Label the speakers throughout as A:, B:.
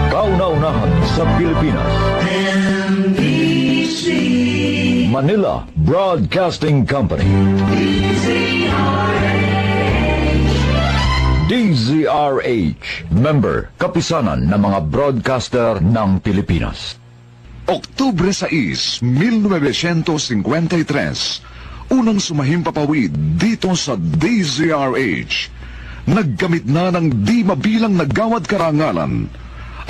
A: Kauna-unahan sa Pilipinas.
B: NBC
A: Manila Broadcasting Company. DZRH, member, kapisanan ng mga broadcaster ng Pilipinas.
C: Oktubre 6, 1953, unang sumahimpapawid dito sa DZRH. Naggamit na ng di mabilang na gawad karangalan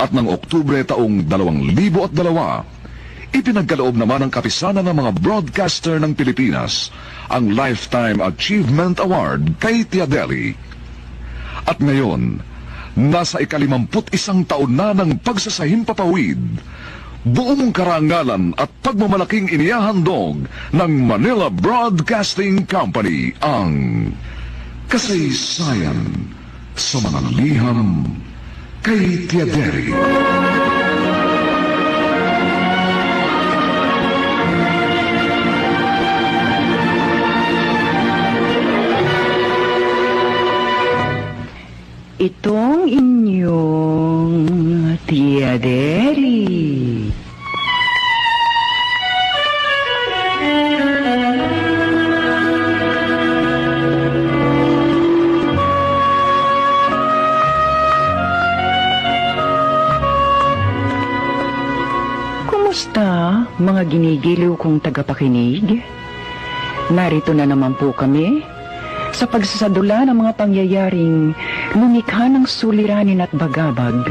C: at ng Oktubre taong 2002, ipinagkaloob naman ng kapisanan ng mga broadcaster ng Pilipinas ang Lifetime Achievement Award kay Tia Deli. At ngayon, nasa ika-51 taon na ng pagsasahimpapawid, buong karangalan at pagmamalaking inihahandog ng Manila Broadcasting Company ang kasaysayan sa mga liham kay Tia Deli.
D: Itong inyong Tia Deli. Kumusta, mga ginigiliw kong tagapakinig? Narito na naman po kami sa pagsasadula ng mga pangyayaring lumikha ng suliranin at bagabag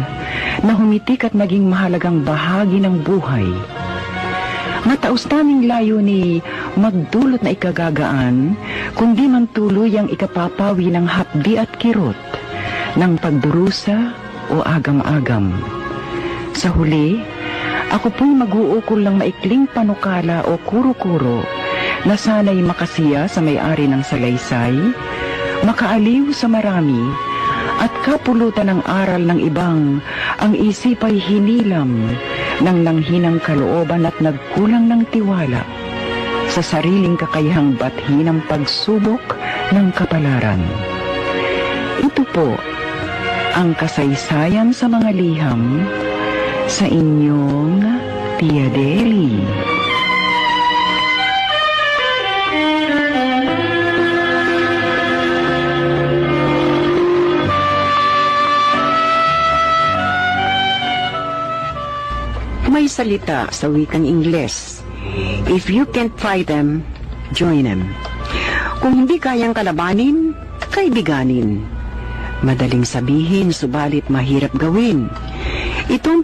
D: na humitik at naging mahalagang bahagi ng buhay. Mataos naming layo ni magdulot na ikagagaan, kundi man tuloy ang ikapapawi ng hapdi at kirot, ng pagdurusa o agam-agam. Sa huli, ako po'y mag-uukol ng maikling panukala o kuro-kuro na sana'y makasiya sa may-ari ng salaysay, makaaliw sa marami, at kapulutan ng aral ng ibang ang isip ay hinilam ng nanghinang kalooban at nagkulang ng tiwala sa sariling kakayahang bathin ng pagsubok ng kapalaran. Ito po ang kasaysayan sa mga liham sa inyong Tia Deli. May salita sa wikang Ingles. If you can't try them, join them. Kung hindi kayang kalabanin, kaibiganin. Madaling sabihin, subalit mahirap gawin. Itong